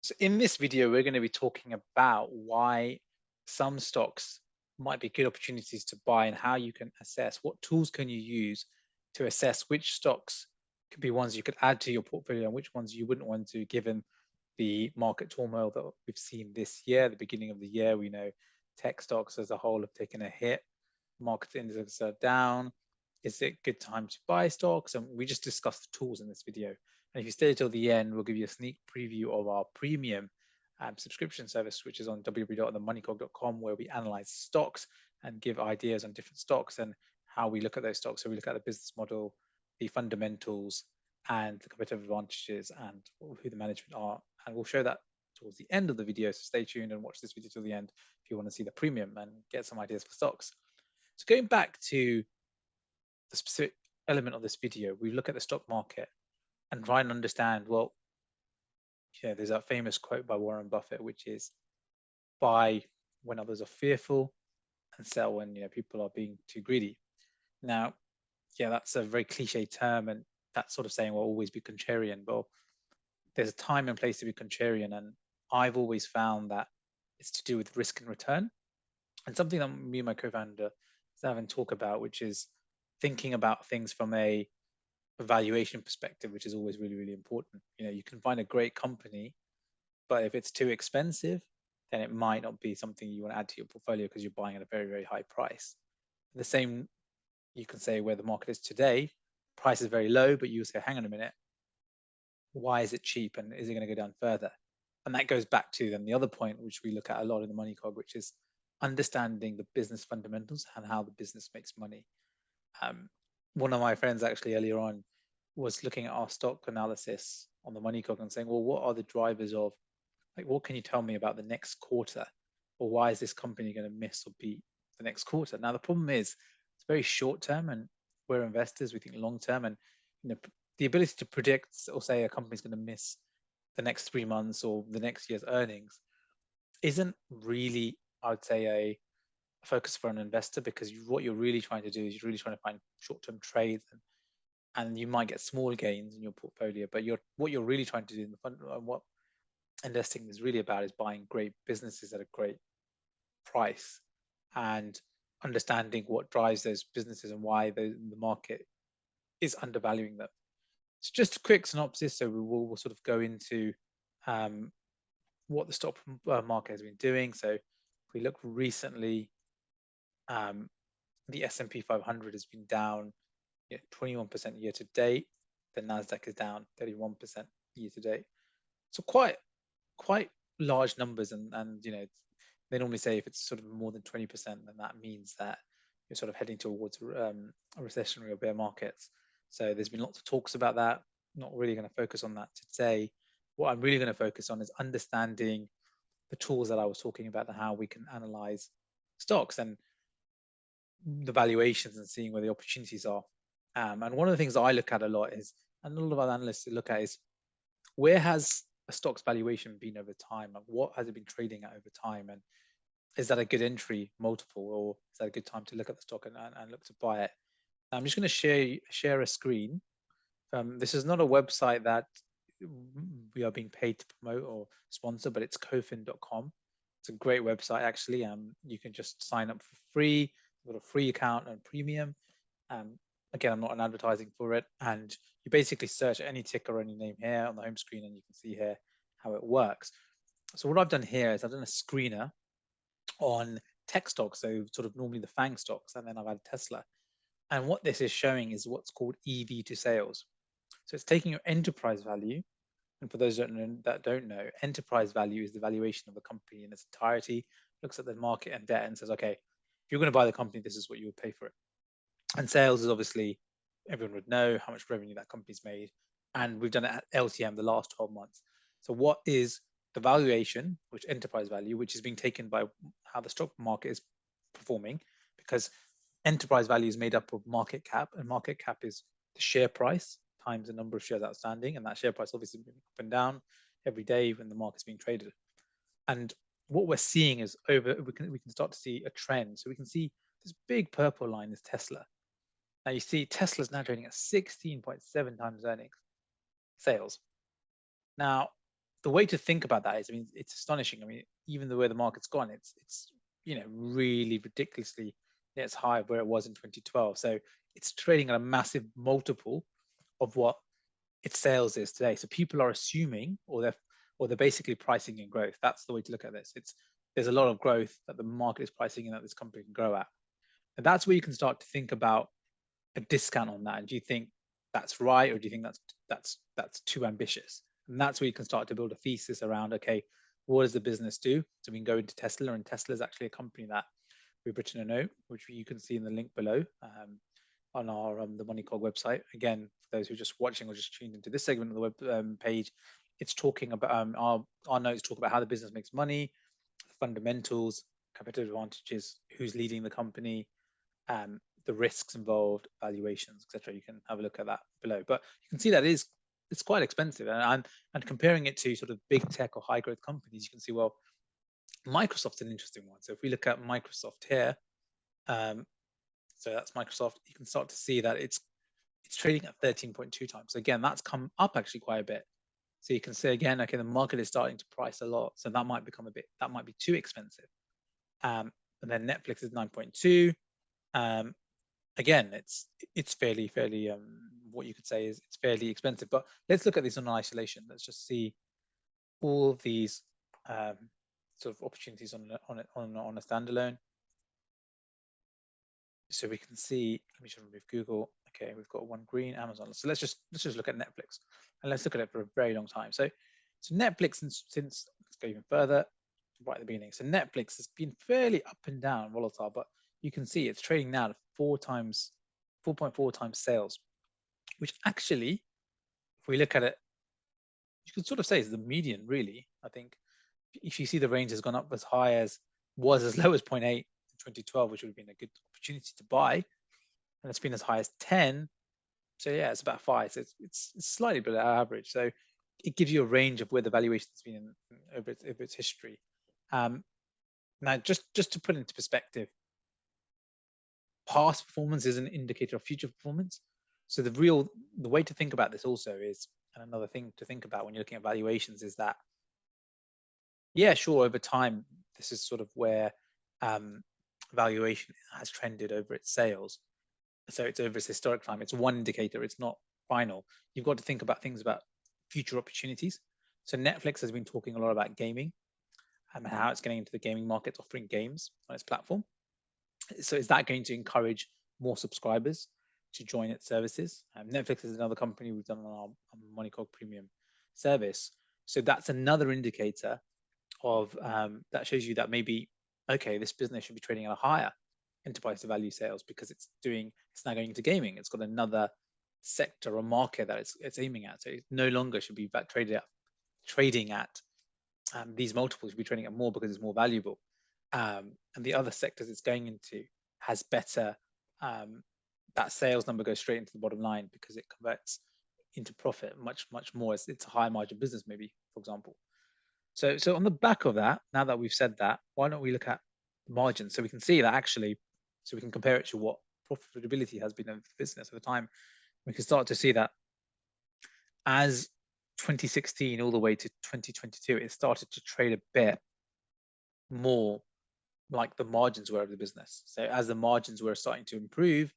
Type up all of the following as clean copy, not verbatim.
So in this video, we're going to be talking about why some stocks might be good opportunities to buy and how you can assess what tools can you use to assess which stocks could be ones you could add to your portfolio and which ones you wouldn't want to, given the market turmoil that we've seen this year. At the beginning of the year, we know tech stocks as a whole have taken a hit. Market indexes are down. Is it a good time to buy stocks? And we just discussed the tools in this video. And if you stay till the end, we'll give you a sneak preview of our premium subscription service, which is on www.themoneycog.com, where we analyze stocks and give ideas on different stocks and how we look at those stocks. So we look at the business model, the fundamentals, and the competitive advantages, and who the management are. And we'll show that towards the end of the video. So stay tuned and watch this video till the end if you want to see the premium and get some ideas for stocks. So going back to the specific element of this video, we look at the stock market and try and understand, well, there's that famous quote by Warren Buffett, which is buy when others are fearful and sell when people are being too greedy. Now, that's a very cliche term, and that's sort of saying, well, always be contrarian. But there's a time and place to be contrarian, and I've always found that it's to do with risk and return. And something that me and my co-founder Zavin talk about, which is thinking about things from a valuation perspective, which is always really, really important. You can find a great company, but if it's too expensive, then it might not be something you want to add to your portfolio because you're buying at a very, very high price. The same you can say where the market is today, price is very low, but you say, hang on a minute, why is it cheap and is it going to go down further? And that goes back to then the other point, which we look at a lot in the Money Cog, which is understanding the business fundamentals and how the business makes money. One of my friends actually earlier on was looking at our stock analysis on the Money Cog and saying, well, what are the drivers of, like, what can you tell me about the next quarter? Or why is this company going to miss or beat the next quarter? Now, the problem is it's very short term, and we're investors, we think long term, and the ability to predict or say a company's going to miss the next 3 months or the next year's earnings isn't really, I would say, a focus for an investor, because what you're really trying to do is you're really trying to find short-term trades, and you might get small gains in your portfolio, but what you're really trying to do in the fund, and what investing is really about, is buying great businesses at a great price and understanding what drives those businesses and why the market is undervaluing them. It's just a quick synopsis, so we'll sort of go into what the stock market has been doing. So if we look recently, the S&P 500 has been down 21% year to date. The Nasdaq is down 31% year to date. So quite large numbers, and they normally say if it's sort of more than 20%, then that means that you're sort of heading towards a recessionary or bear markets. So there's been lots of talks about that. Not really going to focus on that today. What I'm really going to focus on is understanding the tools that I was talking about and how we can analyze stocks and the valuations and seeing where the opportunities are. And one of the things that I look at a lot is, and a lot of other analysts look at, is where has a stock's valuation been over time? Like, what has it been trading at over time? And is that a good entry multiple, or is that a good time to look at the stock and look to buy it? Now, I'm just going to share a screen. This is not a website that we are being paid to promote or sponsor, but it's cofin.com. It's a great website, actually. You can just sign up for free. You've got a free account and premium. Again, I'm not an advertising for it. And you basically search any ticker or any name here on the home screen, and you can see here how it works. So what I've done here is I've done a screener on tech stocks, so sort of normally the FANG stocks, and then I've had Tesla. And what this is showing is what's called EV to sales. So it's taking your enterprise value, and for those that don't know, enterprise value is the valuation of a company in its entirety, looks at the market and debt and says, okay, if you're going to buy the company, this is what you would pay for it. And sales is obviously, everyone would know how much revenue that company's made. And we've done it at LTM the last 12 months. So what is the valuation, which enterprise value, which is being taken by how the stock market is performing, because enterprise value is made up of market cap, and market cap is the share price times the number of shares outstanding, and that share price obviously moving up and down every day when the market's being traded. And what we're seeing is we can start to see a trend. So we can see this big purple line is Tesla. Now you see Tesla's now trading at 16.7 times earnings sales. Now, the way to think about that is, I mean, it's astonishing. I mean, even the way the market's gone, it's really ridiculously it's high where it was in 2012. So it's trading at a massive multiple of what its sales is today. So people are assuming, or they're basically pricing in growth. That's the way to look at this. There's a lot of growth that the market is pricing in that this company can grow at, and that's where you can start to think about a discount on that. And do you think that's right, or do you think that's too ambitious? And that's where you can start to build a thesis around, okay, what does the business do? So we can go into Tesla, and Tesla is actually a company that we've written a note, which you can see in the link below on our the Money Cog website. Again, for those who are just watching or just tuned into this segment of the web page, it's talking about our notes talk about how the business makes money, fundamentals, competitive advantages, who's leading the company, the risks involved, valuations, etc. You can have a look at that below. But you can see that it's quite expensive, and comparing it to sort of big tech or high growth companies, you can see, well, Microsoft's an interesting one. So if we look at Microsoft here, so that's Microsoft, you can start to see that it's trading at 13.2 times. So again, that's come up actually quite a bit. So you can see again, okay, the market is starting to price a lot. So that might become that might be too expensive. And then Netflix is 9.2. Again, it's fairly what you could say is it's fairly expensive. But let's look at this on isolation. Let's just see all of these sort of opportunities on a standalone. So we can see, let me just remove Google. Okay, we've got one green, Amazon. So let's just look at Netflix, and let's look at it for a very long time. So Netflix, since let's go even further, right at the beginning. So Netflix has been fairly up and down, volatile, but you can see it's trading now at 4.4 times sales, which actually, if we look at it, you could sort of say is the median, really. I think if you see the range has gone up as high as low as 0.8 in 2012, which would have been a good opportunity to buy, and it's been as high as 10. So yeah, it's about 5. So it's slightly below average. So it gives you a range of where the valuation has been over its history. Now, just to put into perspective, past performance is an indicator of future performance. So the way to think about this also is, and another thing to think about when you're looking at valuations is that, yeah, sure, over time, this is sort of where valuation has trended over its sales. So it's over its historic time. It's one indicator. It's not final. You've got to think about things about future opportunities. So Netflix has been talking a lot about gaming and how it's getting into the gaming market, offering games on its platform. So is that going to encourage more subscribers to join its services? Netflix is another company we've done on our Money Cog premium service. So that's another indicator of that shows you that maybe, okay, this business should be trading at a higher enterprise to value sales because it's now going into gaming. It's got another sector or market that it's aiming at. So it no longer should be trading at these multiples, should be trading at more because it's more valuable. And the other sectors it's going into has better, that sales number goes straight into the bottom line because it converts into profit much more. It's a high margin business, maybe, for example. So on the back of that, now that we've said that, why don't we look at the margin so we can see that actually, so we can compare it to what profitability has been in the business over time. We can start to see that as 2016 all the way to 2022, it started to trade a bit more like the margins were of the business. So as the margins were starting to improve,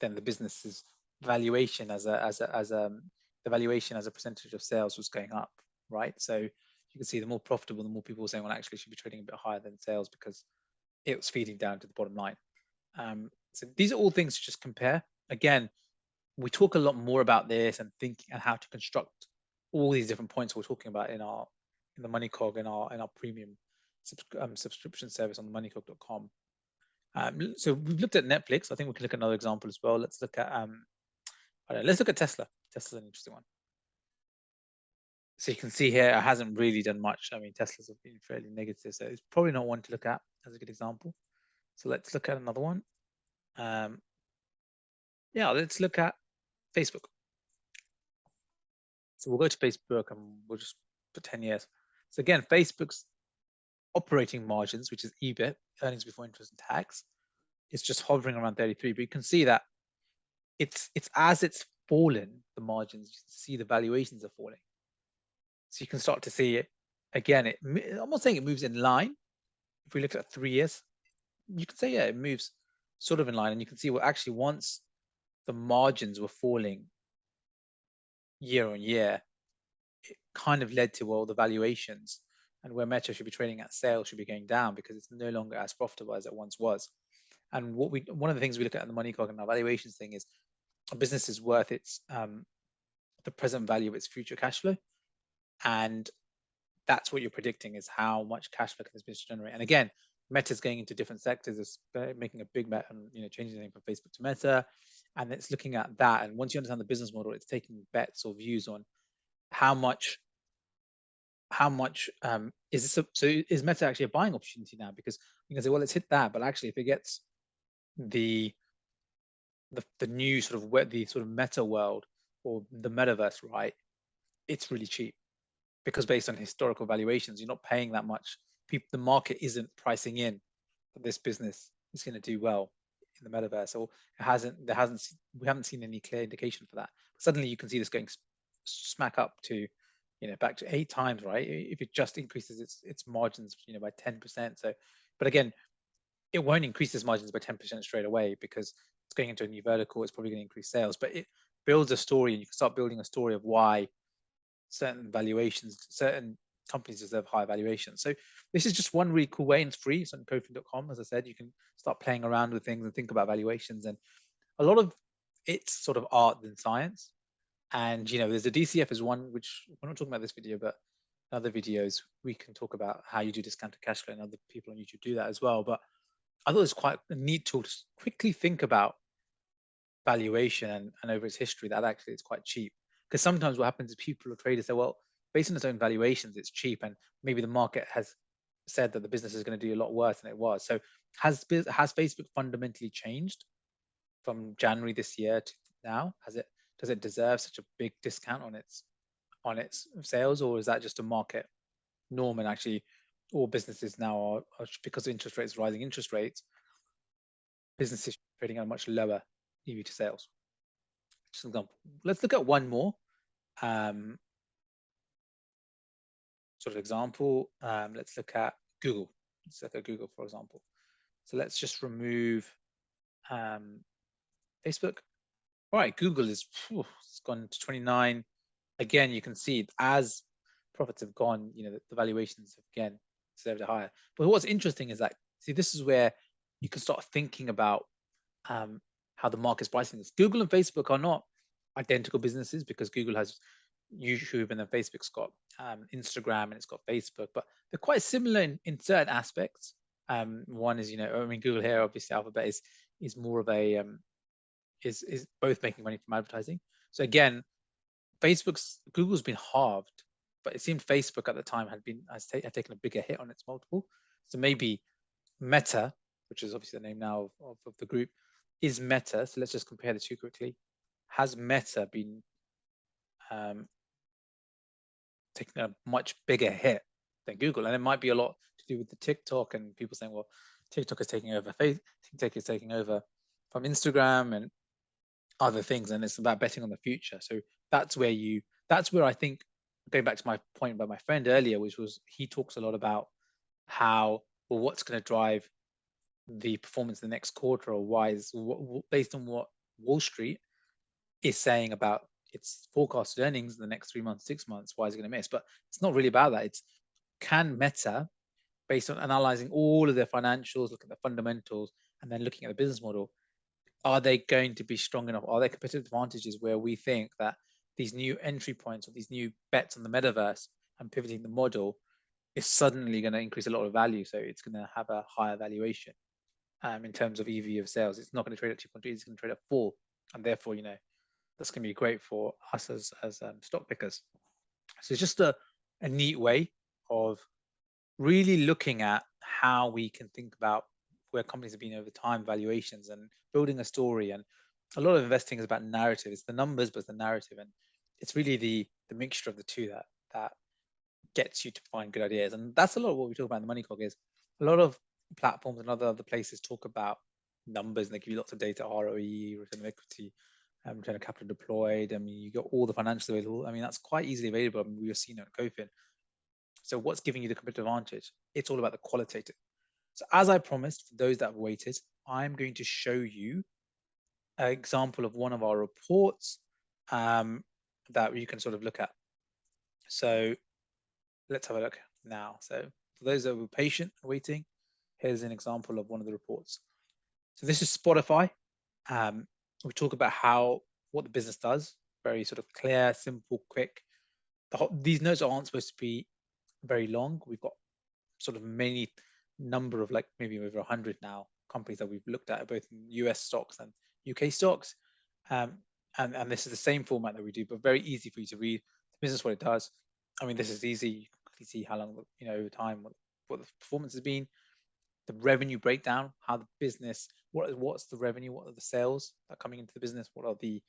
then the business's valuation the valuation as a percentage of sales was going up, right? So you can see the more profitable, the more people were saying, well, actually, should be trading a bit higher than sales because it was feeding down to the bottom line. So these are all things to just compare. Again, we talk a lot more about this and thinking and how to construct all these different points we're talking about in the Money Cog in our premium subscription service on moneycog.com. So we've looked at Netflix. I think we can look at another example as well. Let's look at let's look at Tesla. Tesla's an interesting one. So you can see here, it hasn't really done much. I mean, Tesla's have been fairly negative, so it's probably not one to look at as a good example. So let's look at another one. Yeah, let's look at Facebook. So we'll go to Facebook and we'll just put 10 years. So again, Facebook's operating margins, which is EBIT, earnings before interest and tax, is just hovering around 33. But you can see that it's as it's fallen, the margins, you can see the valuations are falling. So you can start to see it again. I'm not saying it moves in line. If we look at 3 years, you can say, yeah, it moves sort of in line. And you can see, well, actually, once the margins were falling year on year, it kind of led to, well, the valuations and where Meta should be trading at sales should be going down because it's no longer as profitable as it once was. And one of the things we look at in the Money Cog and our valuations thing is a business is worth its the present value of its future cash flow, and that's what you're predicting is how much cash flow can this business generate. And again, Meta's going into different sectors, it's making a big bet on changing the name from Facebook to Meta, and it's looking at that. And once you understand the business model, it's taking bets or views on how much is this so is Meta actually a buying opportunity now? Because you can say, well, let's hit that, but actually if it gets the the new sort of the sort of meta world or the metaverse right, it's really cheap because based on historical valuations, you're not paying that much. The market isn't pricing in that this business is going to do well in the metaverse, or we haven't seen any clear indication for that. But suddenly you can see this going smack up to, back to 8 times, right? If it just increases its margins, by 10%. So, but again, it won't increase its margins by 10% straight away because it's going into a new vertical. It's probably going to increase sales, but it builds a story, and you can start building a story of why certain companies deserve higher valuations. So this is just one really cool way, and it's free. It's on kofi.com. As I said, you can start playing around with things and think about valuations. And a lot of it's sort of art than science. And there's a DCF is one, which we're not talking about this video, but in other videos we can talk about how you do discounted cash flow, and other people on YouTube do that as well. But I thought it was quite a neat tool to quickly think about valuation and over its history that actually it's quite cheap. Because sometimes what happens is people or traders say, well, based on its own valuations, it's cheap, and maybe the market has said that the business is going to do a lot worse than it was. So has Facebook fundamentally changed from January this year to now? Does it deserve such a big discount on its sales, or is that just a market norm? And actually, all businesses now are because of rising interest rates, businesses trading at a much lower EV to sales. Just an example. Let's look at one more sort of example. Let's look at Google. Let's look at Google, for example. So let's just remove Facebook. All right, Google it's gone to 29. Again, you can see as profits have gone, the valuations have again deserved a higher. But what's interesting is that, see, this is where you can start thinking about how the market's pricing this. Google and Facebook are not identical businesses because Google has YouTube and then Facebook's got Instagram and it's got Facebook, but they're quite similar in certain aspects. One is, Google here, obviously Alphabet is more of a is both making money from advertising. So again, Google's been halved, but it seemed Facebook at the time had taken a bigger hit on its multiple. So maybe Meta, which is obviously the name now of the group, is Meta. So let's just compare the two quickly. Has Meta been taking a much bigger hit than Google? And it might be a lot to do with the TikTok and people saying, well, TikTok is taking over TikTok is taking over from Instagram and other things, and it's about betting on the future. So that's where I think, going back to my point by my friend earlier, which was he talks a lot about what's going to drive the performance in the next quarter, or based on what Wall Street is saying about its forecasted earnings in the next 3 months, 6 months, why is it going to miss? But it's not really about that. It's, can Meta, based on analyzing all of their financials, look at the fundamentals, and then looking at the business model, are they going to be strong enough? Are there competitive advantages where we think that these new entry points or these new bets on the metaverse and pivoting the model is suddenly going to increase a lot of value? So it's going to have a higher valuation in terms of EV of sales. It's not going to trade at 2.3, it's going to trade at 4. And therefore, that's going to be great for us as stock pickers. So it's just a neat way of really looking at how we can think about where companies have been over time, valuations, and building a story. And a lot of investing is about narrative. It's the numbers, but it's the narrative, and it's really the mixture of the two that gets you to find good ideas. And that's a lot of what we talk about in the Money Cog. Is a lot of platforms and other places talk about numbers, and they give you lots of data, ROE, return on equity, return on capital deployed. I mean, you got all the financials available. I mean, that's quite easily available. I mean, we were seeing it on CoFin. So what's giving you the competitive advantage? It's all about the qualitative. So as I promised, for those that have waited, I'm going to show you an example of one of our reports that you can sort of look at. So let's have a look now. So for those that were patient and waiting, here's an example of one of the reports. So this is Spotify. We talk about what the business does, very sort of clear, simple, quick. These notes aren't supposed to be very long. We've got sort of many number of, like, maybe over 100 now companies that we've looked at, both in US stocks and UK stocks. And this is the same format that we do, but very easy for you to read the business, what it does. I mean, this is easy. You can quickly see how long, over time, what the performance has been, the revenue breakdown, how the business, what's the revenue, what are the sales that are coming into the business, what are the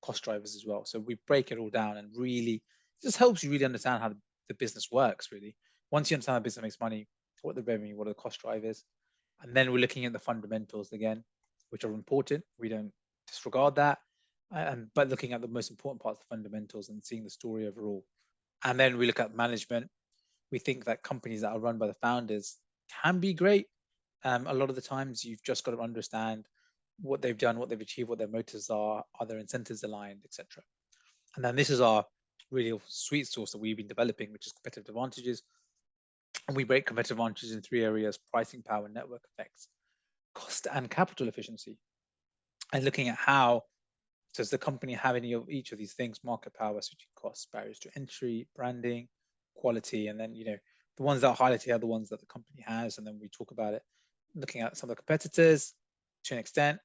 cost drivers as well. So we break it all down, and really, it just helps you really understand how the business works, really. Once you understand how the business makes money, what the revenue, what are the cost drivers, and then we're looking at the fundamentals again, which are important. We don't disregard that, but looking at the most important parts, the fundamentals, and seeing the story overall. And then we look at management. We think that companies that are run by the founders can be great. A lot of the times, you've just got to understand what they've done, what they've achieved, what their motives are their incentives aligned, etc. And then this is our really sweet sauce that we've been developing, which is competitive advantages. And we break competitive advantages in 3 areas: pricing power, network effects, cost and capital efficiency. And looking at how does the company have any of each of these things: market power, switching costs, barriers to entry, branding, quality. And then, the ones that are highlighted are the ones that the company has. And then we talk about it, looking at some of the competitors to an extent,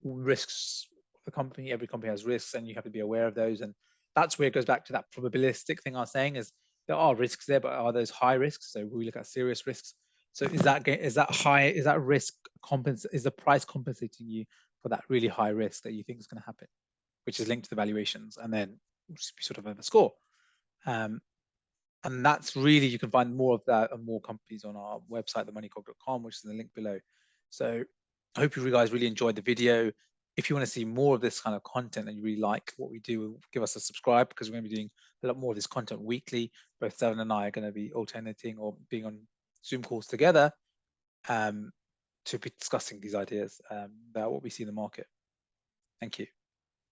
risks of the company. Every company has risks, and you have to be aware of those. And that's where it goes back to that probabilistic thing I was saying, is there are risks there, but are those high risks? So we look at serious risks. So is that risk is the price compensating you for that really high risk that you think is going to happen, which is linked to the valuations, and then sort of have a score. And that's really, you can find more of that and more companies on our website, themoneycog.com, which is in the link below. So I hope you guys really enjoyed the video. If you want to see more of this kind of content and you really like what we do, give us a subscribe, because we're going to be doing a lot more of this content weekly. Both Devin and I are going to be alternating or being on Zoom calls together to be discussing these ideas about what we see in the market. Thank you.